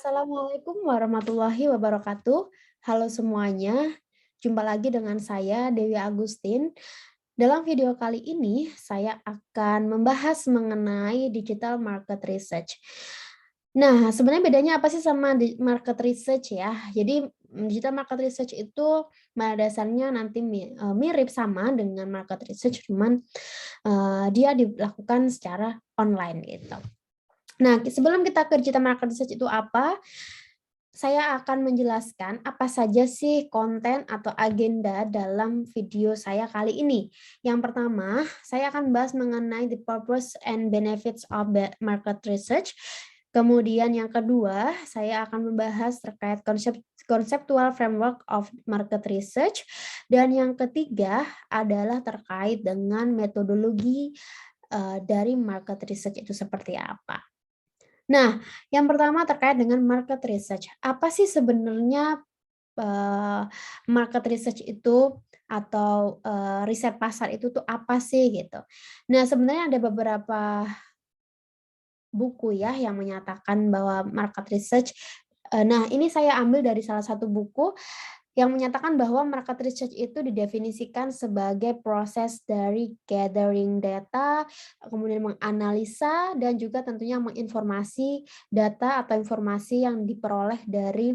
Assalamualaikum warahmatullahi wabarakatuh. Halo semuanya, jumpa lagi dengan saya Dewi Agustin. Dalam video kali ini, saya akan membahas mengenai digital market research. Nah, sebenarnya bedanya apa sih sama market research ya? Jadi, digital market research itu pada dasarnya nanti mirip sama dengan market research, cuman dia dilakukan secara online gitu. Nah, sebelum kita ke digital market research itu apa, saya akan menjelaskan apa saja sih konten atau agenda dalam video saya kali ini. Yang pertama, saya akan bahas mengenai the purpose and benefits of the market research. Kemudian yang kedua, saya akan membahas terkait conceptual framework of market research. Dan yang ketiga adalah terkait dengan metodologi dari market research itu seperti apa. Nah, yang pertama terkait dengan market research. Apa sih sebenarnya market research itu atau riset pasar itu tuh apa sih gitu? Nah, sebenarnya ada beberapa buku ya yang menyatakan bahwa market research. Nah, ini saya ambil dari salah satu buku yang menyatakan bahwa market research itu didefinisikan sebagai proses dari gathering data, kemudian menganalisa, dan juga tentunya menginformasi data atau informasi yang diperoleh dari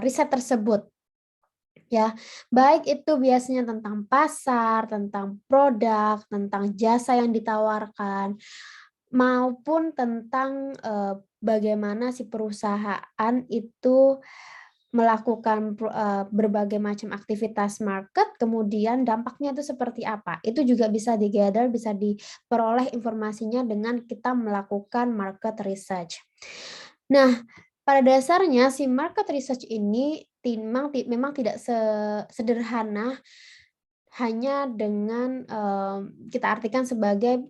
riset tersebut. Ya, baik itu biasanya tentang pasar, tentang produk, tentang jasa yang ditawarkan, maupun tentang bagaimana si perusahaan itu melakukan berbagai macam aktivitas market, kemudian dampaknya itu seperti apa. Itu juga bisa di-gather, bisa diperoleh informasinya dengan kita melakukan market research. Nah, pada dasarnya si market research ini memang tidak sederhana hanya dengan kita artikan sebagai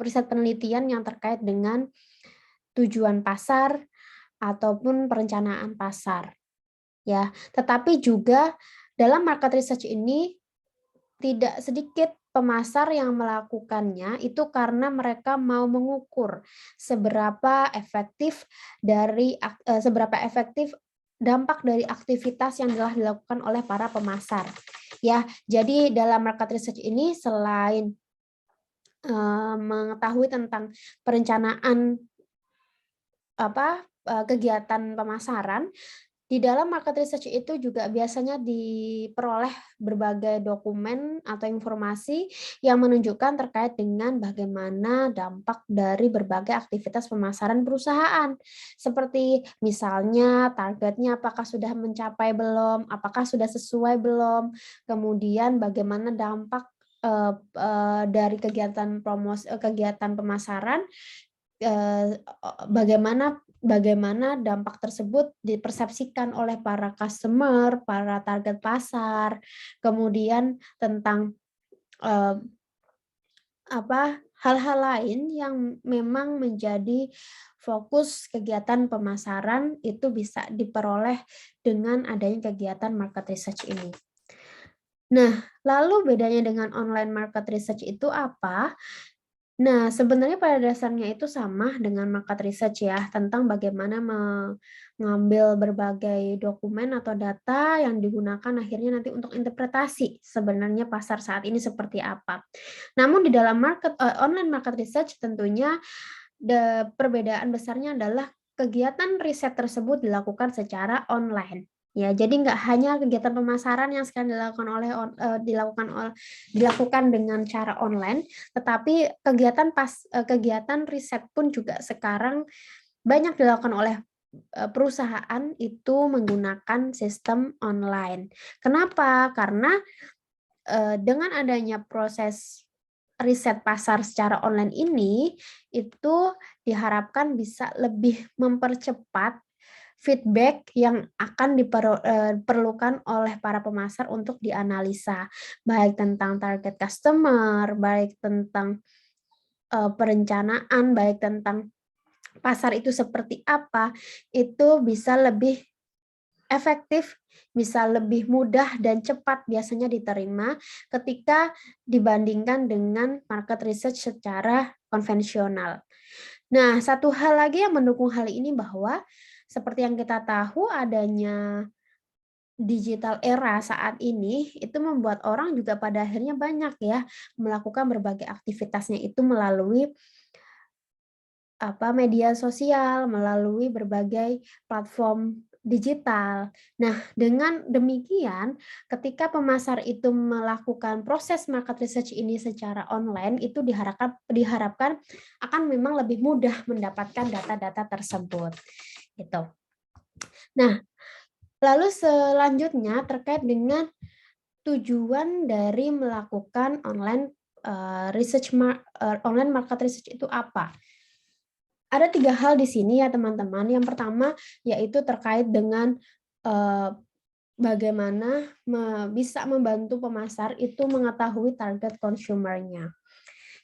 riset penelitian yang terkait dengan tujuan pasar ataupun perencanaan pasar. Ya, tetapi juga dalam market research ini tidak sedikit pemasar yang melakukannya itu karena mereka mau mengukur seberapa efektif dampak dari aktivitas yang telah dilakukan oleh para pemasar. Ya, jadi dalam market research ini selain mengetahui tentang perencanaan kegiatan pemasaran, di dalam market research itu juga biasanya diperoleh berbagai dokumen atau informasi yang menunjukkan terkait dengan bagaimana dampak dari berbagai aktivitas pemasaran perusahaan. Seperti misalnya targetnya apakah sudah mencapai belum, apakah sudah sesuai belum, kemudian bagaimana dampak dari kegiatan pemasaran, bagaimana dampak tersebut dipersepsikan oleh para customer, para target pasar, kemudian tentang hal-hal lain yang memang menjadi fokus kegiatan pemasaran itu bisa diperoleh dengan adanya kegiatan market research ini. Nah, lalu bedanya dengan online market research itu apa? Nah, sebenarnya pada dasarnya itu sama dengan market research ya, tentang bagaimana mengambil berbagai dokumen atau data yang digunakan akhirnya nanti untuk interpretasi sebenarnya pasar saat ini seperti apa. Namun di dalam online market research tentunya perbedaan besarnya adalah kegiatan riset tersebut dilakukan secara online. Ya, jadi nggak hanya kegiatan pemasaran yang sekarang dilakukan dengan cara online, tetapi kegiatan riset pun juga sekarang banyak dilakukan oleh perusahaan itu menggunakan sistem online. Kenapa? Karena dengan adanya proses riset pasar secara online ini, itu diharapkan bisa lebih mempercepat feedback yang akan diperlukan oleh para pemasar untuk dianalisa, baik tentang target customer, baik tentang perencanaan, baik tentang pasar itu seperti apa, itu bisa lebih efektif, bisa lebih mudah dan cepat biasanya diterima ketika dibandingkan dengan market research secara konvensional. Nah, satu hal lagi yang mendukung hal ini bahwa seperti yang kita tahu adanya digital era saat ini itu membuat orang juga pada akhirnya banyak ya melakukan berbagai aktivitasnya itu melalui media sosial, melalui berbagai platform digital. Nah, dengan demikian, ketika pemasar itu melakukan proses market research ini secara online, itu diharapkan akan memang lebih mudah mendapatkan data-data tersebut. Gitu. Nah, lalu selanjutnya terkait dengan tujuan dari melakukan online market research itu apa? Ada 3 hal di sini ya teman-teman. Yang pertama yaitu terkait dengan bagaimana bisa membantu pemasar itu mengetahui target consumer-nya.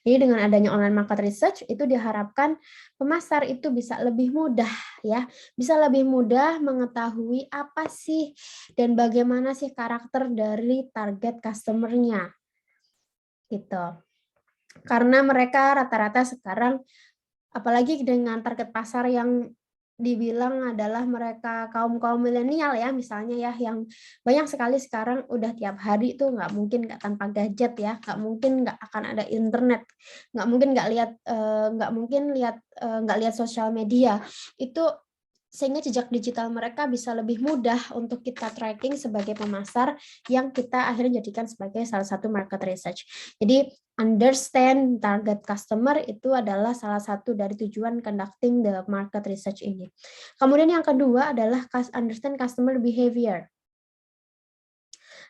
Jadi dengan adanya online market research itu diharapkan pemasar itu bisa lebih mudah ya, bisa lebih mudah mengetahui apa sih dan bagaimana sih karakter dari target customer-nya gitu. Karena mereka rata-rata sekarang apalagi dengan target pasar yang dibilang adalah mereka kaum-kaum milenial ya misalnya ya yang banyak sekali sekarang udah tiap hari tuh nggak mungkin nggak tanpa gadget ya, nggak mungkin nggak akan ada internet, nggak mungkin nggak lihat sosial media itu, sehingga jejak digital mereka bisa lebih mudah untuk kita tracking sebagai pemasar yang kita akhirnya jadikan sebagai salah satu market research. Jadi understand target customer itu adalah salah satu dari tujuan conducting the market research ini. Kemudian yang kedua adalah understand customer behavior.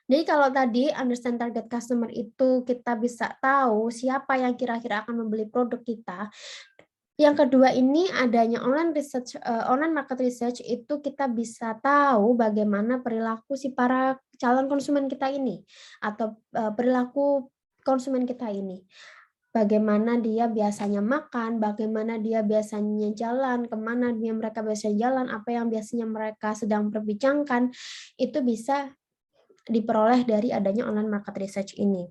Jadi kalau tadi understand target customer itu kita bisa tahu siapa yang kira-kira akan membeli produk kita. Yang kedua ini adanya online market research itu kita bisa tahu bagaimana perilaku si para calon konsumen kita ini atau perilaku konsumen kita ini. Bagaimana dia biasanya makan, bagaimana dia biasanya jalan, kemana mereka biasanya jalan, apa yang biasanya mereka sedang perbincangkan, itu bisa diperoleh dari adanya online market research ini.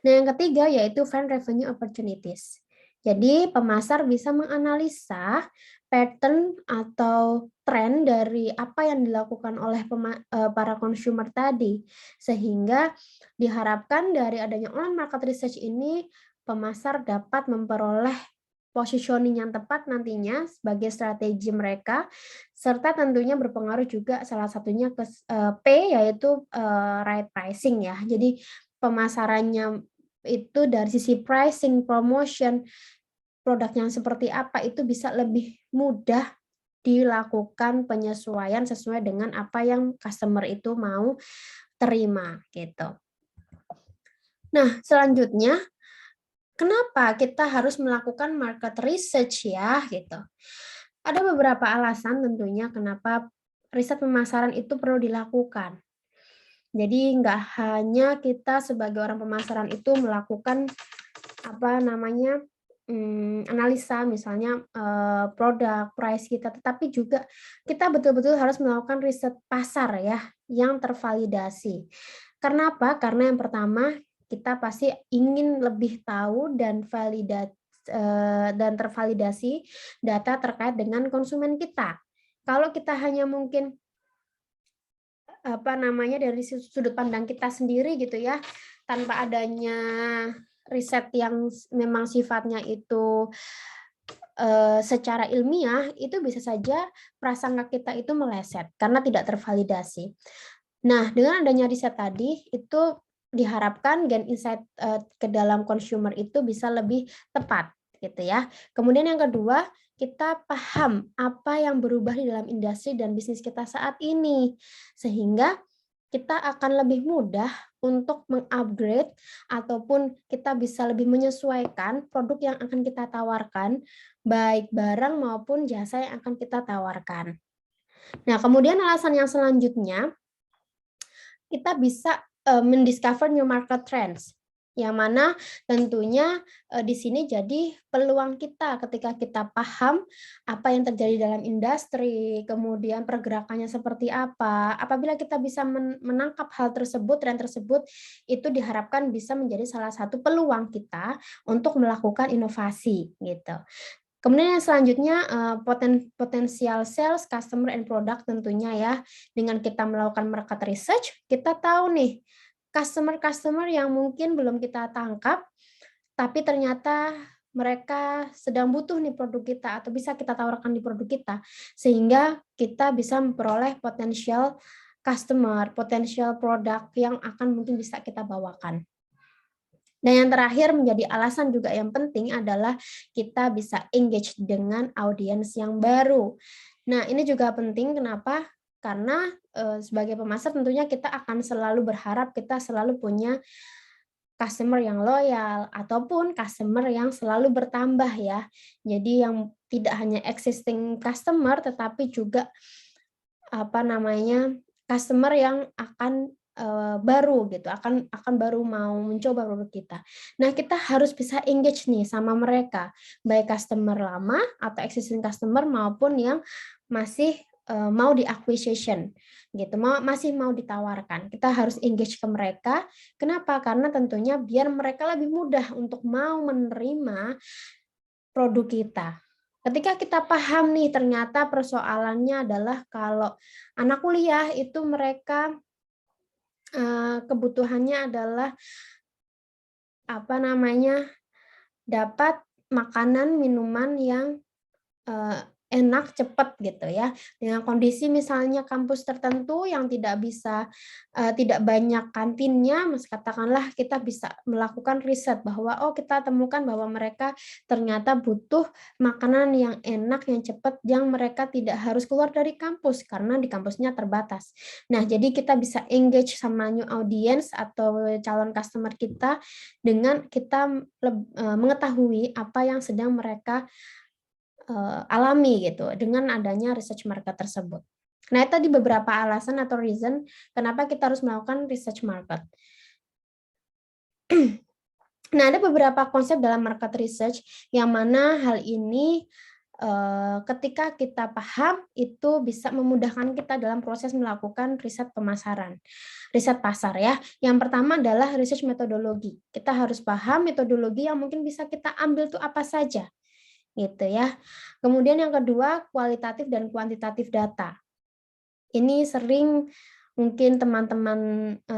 Nah, yang ketiga yaitu find revenue opportunities. Jadi, pemasar bisa menganalisa pattern atau tren dari apa yang dilakukan oleh para consumer tadi, sehingga diharapkan dari adanya online market research ini, pemasar dapat memperoleh positioning yang tepat nantinya sebagai strategi mereka, serta tentunya berpengaruh juga salah satunya ke P, yaitu right pricing ya. Jadi pemasarannya itu dari sisi pricing, promotion, produk yang seperti apa itu bisa lebih mudah dilakukan penyesuaian sesuai dengan apa yang customer itu mau terima gitu. Nah, selanjutnya kenapa kita harus melakukan market research ya gitu. Ada beberapa alasan tentunya kenapa riset pemasaran itu perlu dilakukan. Jadi nggak hanya kita sebagai orang pemasaran itu melakukan analisa misalnya produk, price kita, tetapi juga kita betul-betul harus melakukan riset pasar ya yang tervalidasi. Karena apa? Karena yang pertama kita pasti ingin lebih tahu dan tervalidasi data terkait dengan konsumen kita. Kalau kita hanya mungkin dari sudut pandang kita sendiri gitu ya, tanpa adanya riset yang memang sifatnya itu secara ilmiah, itu bisa saja prasangka kita itu meleset karena tidak tervalidasi. Nah, dengan adanya riset tadi, itu diharapkan gain insight ke dalam consumer itu bisa lebih tepat gitu ya. Kemudian yang kedua, kita paham apa yang berubah di dalam industri dan bisnis kita saat ini. Sehingga kita akan lebih mudah untuk mengupgrade ataupun kita bisa lebih menyesuaikan produk yang akan kita tawarkan, baik barang maupun jasa yang akan kita tawarkan. Nah, kemudian alasan yang selanjutnya, kita bisa mendiscover new market trends, yang mana tentunya di sini jadi peluang kita ketika kita paham apa yang terjadi dalam industri, kemudian pergerakannya seperti apa. Apabila kita bisa menangkap hal tersebut, tren tersebut, itu diharapkan bisa menjadi salah satu peluang kita untuk melakukan inovasi gitu. Kemudian yang selanjutnya potensial sales, customer, and product tentunya ya. Dengan kita melakukan market research, kita tahu nih customer-customer yang mungkin belum kita tangkap, tapi ternyata mereka sedang butuh nih produk kita atau bisa kita tawarkan di produk kita, sehingga kita bisa memperoleh potensial customer, potensial produk yang akan mungkin bisa kita bawakan. Dan yang terakhir menjadi alasan juga yang penting adalah kita bisa engage dengan audiens yang baru. Nah, ini juga penting kenapa? Karena sebagai pemasar tentunya kita akan selalu berharap kita selalu punya customer yang loyal ataupun customer yang selalu bertambah ya. Jadi yang tidak hanya existing customer tetapi juga customer yang akan baru gitu, akan baru mau mencoba produk kita. Nah, kita harus bisa engage nih sama mereka, baik customer lama atau existing customer maupun yang masih mau di acquisition gitu, masih mau ditawarkan. Kita harus engage ke mereka. Kenapa? Karena tentunya biar mereka lebih mudah untuk mau menerima produk kita. Ketika kita paham nih ternyata persoalannya adalah kalau anak kuliah itu mereka kebutuhannya adalah dapat makanan, minuman yang enak, cepat gitu ya. Dengan kondisi misalnya kampus tertentu yang tidak banyak kantinnya, katakanlah kita bisa melakukan riset bahwa kita temukan bahwa mereka ternyata butuh makanan yang enak, yang cepat, yang mereka tidak harus keluar dari kampus karena di kampusnya terbatas. Nah, jadi kita bisa engage sama new audience atau calon customer kita dengan kita mengetahui apa yang sedang mereka alami gitu dengan adanya research market tersebut. Nah, itu tadi beberapa alasan atau reason kenapa kita harus melakukan research market. Nah, ada beberapa konsep dalam market research yang mana hal ini ketika kita paham itu bisa memudahkan kita dalam proses melakukan riset pemasaran, riset pasar ya. Yang pertama adalah research metodologi. Kita harus paham metodologi yang mungkin bisa kita ambil tuh apa saja gitu ya. Kemudian yang kedua, kualitatif dan kuantitatif data. Ini sering mungkin teman-teman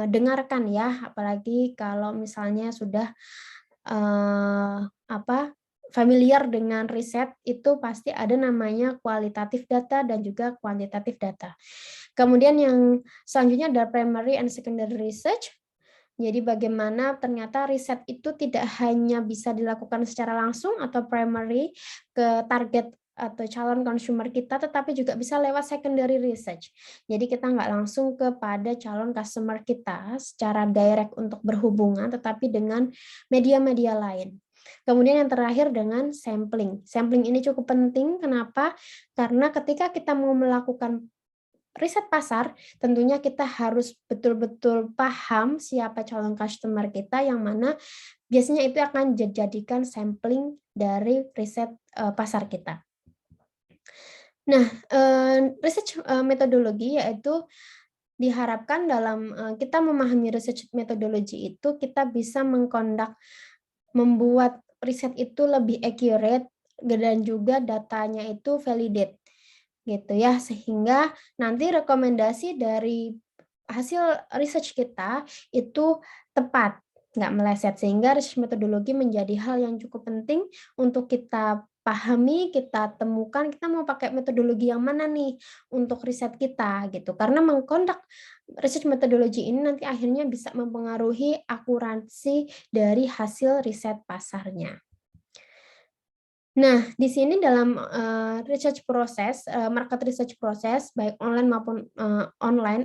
dengarkan ya, apalagi kalau misalnya sudah familiar dengan riset, itu pasti ada namanya kualitatif data dan juga kuantitatif data. Kemudian yang selanjutnya adalah primary and secondary research. Jadi bagaimana ternyata riset itu tidak hanya bisa dilakukan secara langsung atau primary ke target atau calon consumer kita, tetapi juga bisa lewat secondary research. Jadi kita nggak langsung kepada calon customer kita secara direct untuk berhubungan, tetapi dengan media-media lain. Kemudian yang terakhir dengan sampling. Sampling ini cukup penting, kenapa? Karena ketika kita mau melakukan riset pasar, tentunya kita harus betul-betul paham siapa calon customer kita yang mana biasanya itu akan dijadikan sampling dari riset pasar kita. Nah, research metodologi yaitu diharapkan dalam kita memahami research metodologi itu kita bisa membuat riset itu lebih accurate dan juga datanya itu validate gitu ya, sehingga nanti rekomendasi dari hasil research kita itu tepat, nggak meleset, sehingga research metodologi menjadi hal yang cukup penting untuk kita pahami, kita temukan, kita mau pakai metodologi yang mana nih untuk riset kita gitu, karena mengkondak research metodologi ini nanti akhirnya bisa mempengaruhi akurasi dari hasil riset pasarnya. Nah, di sini dalam research proses, market research proses, baik online maupun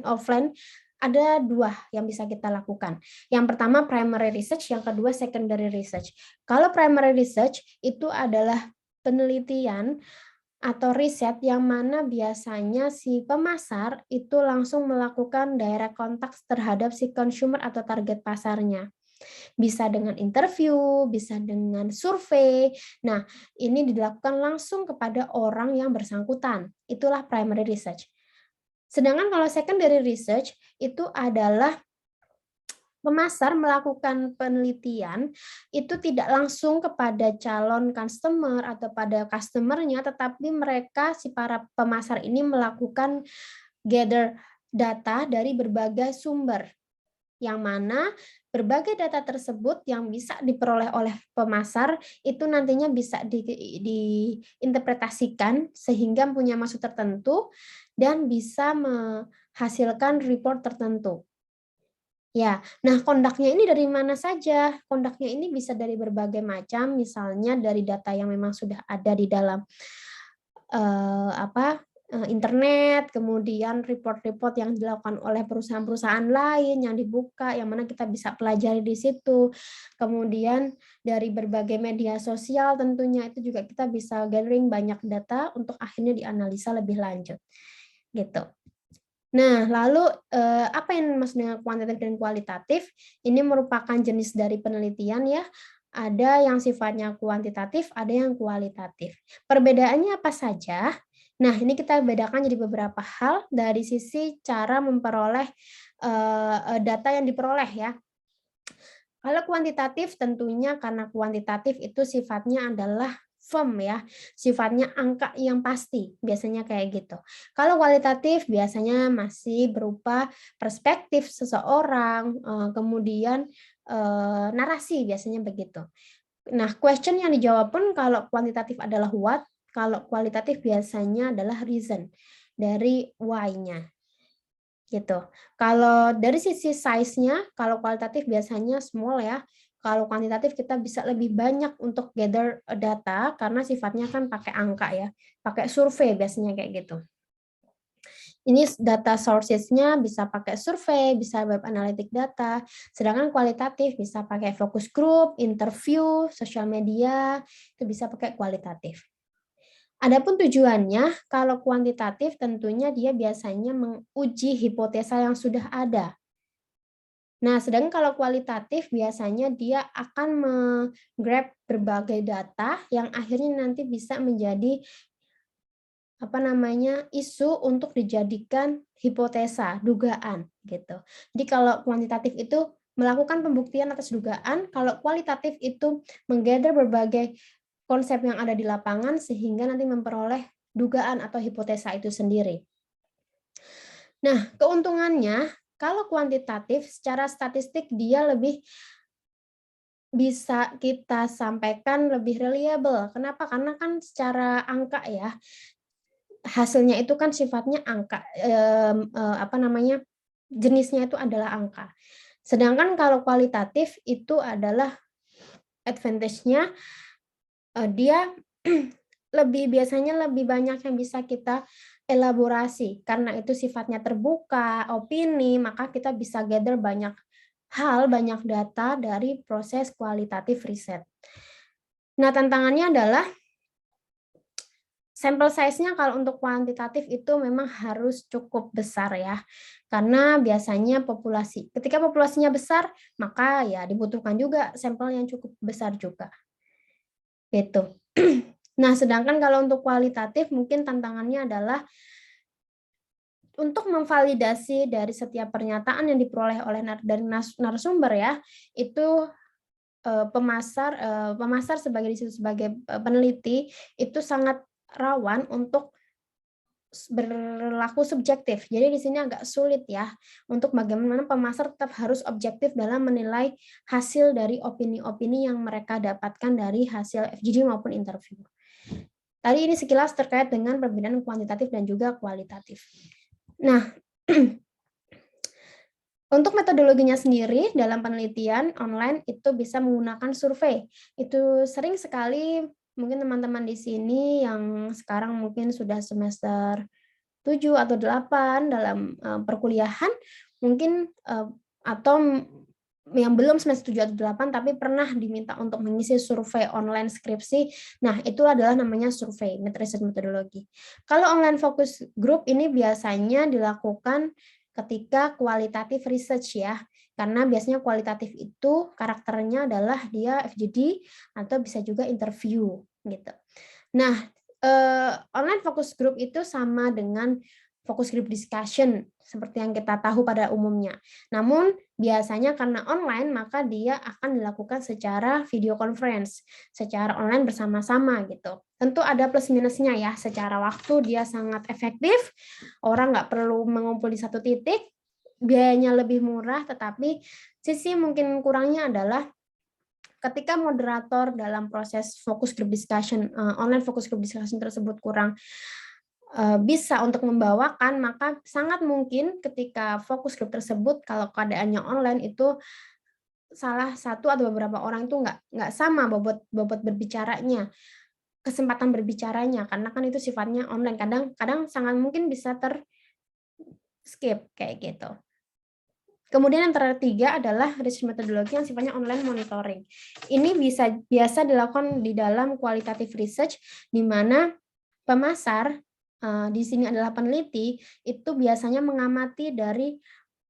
offline, ada 2 yang bisa kita lakukan. Yang pertama primary research, yang kedua secondary research. Kalau primary research itu adalah penelitian atau riset yang mana biasanya si pemasar itu langsung melakukan direct contact terhadap si consumer atau target pasarnya. Bisa dengan interview, bisa dengan survei. Nah, ini dilakukan langsung kepada orang yang bersangkutan. Itulah primary research. Sedangkan kalau secondary research itu adalah Pemasar melakukan penelitian itu tidak langsung kepada calon customer atau pada customer-nya, tetapi mereka si para pemasar ini melakukan gather data dari berbagai sumber, yang mana berbagai data tersebut yang bisa diperoleh oleh pemasar itu nantinya bisa diinterpretasikan sehingga punya maksud tertentu dan bisa menghasilkan report tertentu. Ya, nah kondaknya ini dari mana saja? Kondaknya ini bisa dari berbagai macam, misalnya dari data yang memang sudah ada di dalam internet, kemudian report-report yang dilakukan oleh perusahaan-perusahaan lain yang dibuka, yang mana kita bisa pelajari di situ. Kemudian dari berbagai media sosial tentunya itu juga kita bisa gathering banyak data untuk akhirnya dianalisa lebih lanjut, gitu. Nah, lalu apa yang dimaksud dengan kuantitatif dan kualitatif? Ini merupakan jenis dari penelitian ya. Ada yang sifatnya kuantitatif, ada yang kualitatif. Perbedaannya apa saja? Nah, ini kita bedakan jadi beberapa hal dari sisi cara memperoleh data yang diperoleh ya. Kalau kuantitatif tentunya karena kuantitatif itu sifatnya adalah firm ya, sifatnya angka yang pasti, biasanya kayak gitu. Kalau kualitatif biasanya masih berupa perspektif seseorang, kemudian narasi biasanya begitu. Nah, question yang dijawab pun kalau kuantitatif adalah what, kalau kualitatif biasanya adalah reason dari why-nya gitu. Kalau dari sisi size-nya, kalau kualitatif biasanya small ya. Kalau kuantitatif kita bisa lebih banyak untuk gather data karena sifatnya kan pakai angka ya, pakai survei biasanya kayak gitu. Ini data sources-nya bisa pakai survei, bisa web analytic data, sedangkan kualitatif bisa pakai focus group, interview, social media, itu bisa pakai kualitatif. Adapun tujuannya, kalau kuantitatif tentunya dia biasanya menguji hipotesa yang sudah ada. Nah, sedangkan kalau kualitatif biasanya dia akan menggrab berbagai data yang akhirnya nanti bisa menjadi isu untuk dijadikan hipotesa, dugaan gitu. Jadi kalau kuantitatif itu melakukan pembuktian atas dugaan, kalau kualitatif itu menggather berbagai konsep yang ada di lapangan sehingga nanti memperoleh dugaan atau hipotesa itu sendiri. Nah, keuntungannya kalau kuantitatif secara statistik dia lebih bisa kita sampaikan lebih reliable. Kenapa? Karena kan secara angka ya, hasilnya itu kan sifatnya angka, jenisnya itu adalah angka. Sedangkan kalau kualitatif itu adalah advantage-nya, dia biasanya lebih banyak yang bisa kita elaborasi, karena itu sifatnya terbuka, opini, maka kita bisa gather banyak hal, banyak data dari proses kualitatif riset. Nah, tantangannya adalah sampel size-nya kalau untuk kuantitatif itu memang harus cukup besar ya. Karena biasanya ketika populasinya besar, maka ya dibutuhkan juga sampel yang cukup besar juga. Gitu. Nah, sedangkan kalau untuk kualitatif mungkin tantangannya adalah untuk memvalidasi dari setiap pernyataan yang diperoleh oleh narasumber ya, itu pemasar sebagai peneliti itu sangat rawan untuk berlaku subjektif. Jadi di sini agak sulit ya untuk bagaimana pemasar tetap harus objektif dalam menilai hasil dari opini-opini yang mereka dapatkan dari hasil FGD maupun interview. Tadi ini sekilas terkait dengan perbedaan kuantitatif dan juga kualitatif. Nah, untuk metodologinya sendiri dalam penelitian online itu bisa menggunakan survei. Itu sering sekali mungkin teman-teman di sini yang sekarang mungkin sudah semester 7 atau 8 dalam perkuliahan mungkin atau yang belum semester 7 atau 8 tapi pernah diminta untuk mengisi survei online skripsi. Nah, itu adalah namanya survei research metodologi. Kalau online focus group ini biasanya dilakukan ketika kualitatif research ya. Karena biasanya kualitatif itu karakternya adalah dia FGD atau bisa juga interview gitu. Nah, online focus group itu sama dengan focus group discussion seperti yang kita tahu pada umumnya. Namun biasanya karena online maka dia akan dilakukan secara video conference, secara online bersama-sama gitu. Tentu ada plus minusnya ya, secara waktu dia sangat efektif, orang nggak perlu mengumpul di satu titik, biayanya lebih murah, tetapi sisi mungkin kurangnya adalah ketika moderator dalam proses focus group discussion, online focus group discussion tersebut kurang bisa untuk membawakan, maka sangat mungkin ketika fokus grup tersebut kalau keadaannya online itu salah satu atau beberapa orang itu nggak sama bobot berbicaranya, kesempatan berbicaranya, karena kan itu sifatnya online. Kadang sangat mungkin bisa skip kayak gitu. Kemudian yang ketiga adalah research metodologi yang sifatnya online monitoring. Ini biasa dilakukan di dalam qualitative research, di mana pemasar di sini adalah peneliti, itu biasanya mengamati dari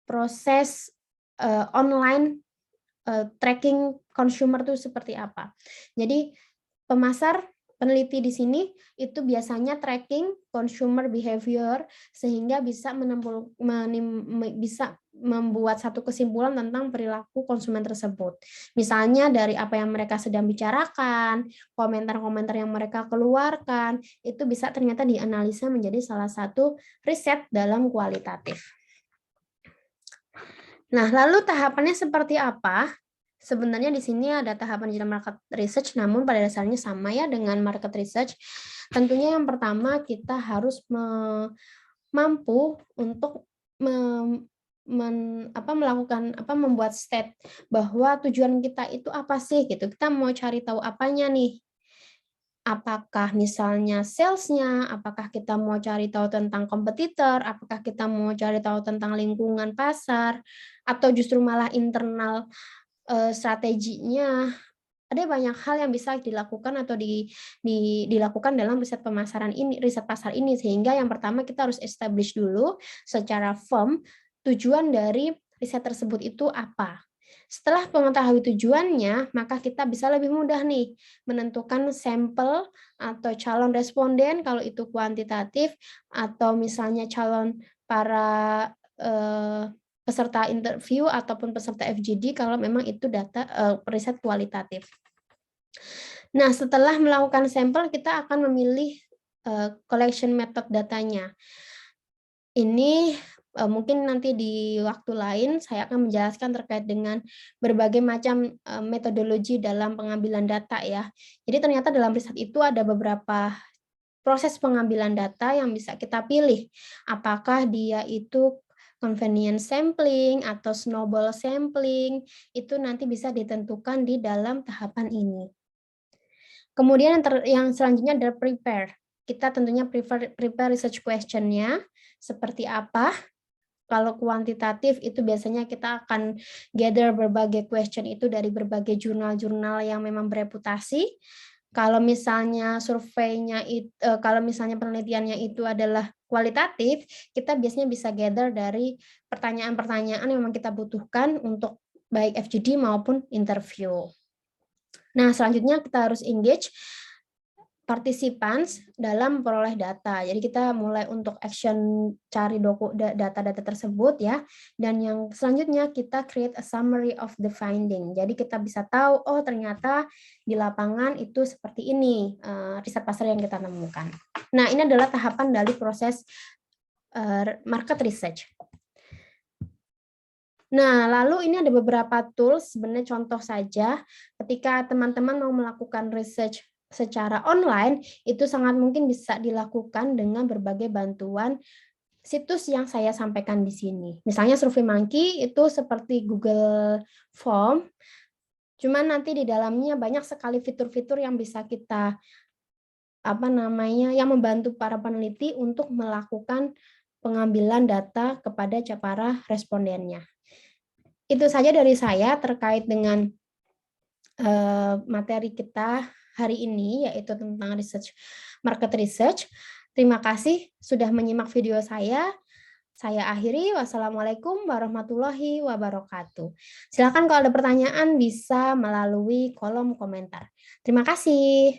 proses online tracking consumer itu seperti apa. Jadi pemasar, peneliti di sini itu biasanya tracking consumer behavior sehingga bisa membuat satu kesimpulan tentang perilaku konsumen tersebut. Misalnya dari apa yang mereka sedang bicarakan, komentar-komentar yang mereka keluarkan, itu bisa ternyata dianalisa menjadi salah satu riset dalam kualitatif. Nah, lalu tahapannya seperti apa? Sebenarnya di sini ada tahapan digital market research, namun pada dasarnya sama ya dengan market research. Tentunya yang pertama kita harus mampu untuk membuat state bahwa tujuan kita itu apa sih gitu. Kita mau cari tahu apanya nih? Apakah misalnya sales-nya, apakah kita mau cari tahu tentang kompetitor, apakah kita mau cari tahu tentang lingkungan pasar, atau justru malah internal strateginya. Ada banyak hal yang bisa dilakukan atau dilakukan dalam riset pemasaran ini, riset pasar ini, sehingga yang pertama kita harus establish dulu secara firm tujuan dari riset tersebut itu apa. Setelah mengetahui tujuannya, maka kita bisa lebih mudah nih menentukan sampel atau calon responden kalau itu kuantitatif, atau misalnya calon para peserta interview ataupun peserta FGD kalau memang itu data riset kualitatif. Nah, setelah melakukan sampel, kita akan memilih collection method datanya. Ini mungkin nanti di waktu lain saya akan menjelaskan terkait dengan berbagai macam metodologi dalam pengambilan data ya. Jadi ternyata dalam riset itu ada beberapa proses pengambilan data yang bisa kita pilih. Apakah dia itu convenience sampling atau snowball sampling, itu nanti bisa ditentukan di dalam tahapan ini. Kemudian yang selanjutnya adalah prepare. Kita tentunya prepare research question-nya seperti apa. Kalau kuantitatif itu biasanya kita akan gather berbagai question itu dari berbagai jurnal-jurnal yang memang bereputasi. Kalau misalnya surveinya kalau misalnya penelitiannya itu adalah kualitatif, kita biasanya bisa gather dari pertanyaan-pertanyaan yang memang kita butuhkan untuk baik FGD maupun interview. Nah, selanjutnya kita harus engage participants dalam memperoleh data. Jadi kita mulai untuk action cari data-data tersebut ya. Dan yang selanjutnya kita create a summary of the finding. Jadi kita bisa tahu, oh ternyata di lapangan itu seperti ini riset pasar yang kita temukan. Nah, ini adalah tahapan dari proses market research. Nah, lalu ini ada beberapa tools, sebenarnya contoh saja ketika teman-teman mau melakukan research secara online, itu sangat mungkin bisa dilakukan dengan berbagai bantuan situs yang saya sampaikan di sini. Misalnya SurveyMonkey itu seperti Google Form, cuman nanti di dalamnya banyak sekali fitur-fitur yang bisa kita yang membantu para peneliti untuk melakukan pengambilan data kepada para respondennya. Itu saja dari saya terkait dengan materi kita hari ini, yaitu tentang market research. Terima kasih sudah menyimak video saya. Saya akhiri. Wassalamualaikum warahmatullahi wabarakatuh. Silakan kalau ada pertanyaan bisa melalui kolom komentar. Terima kasih.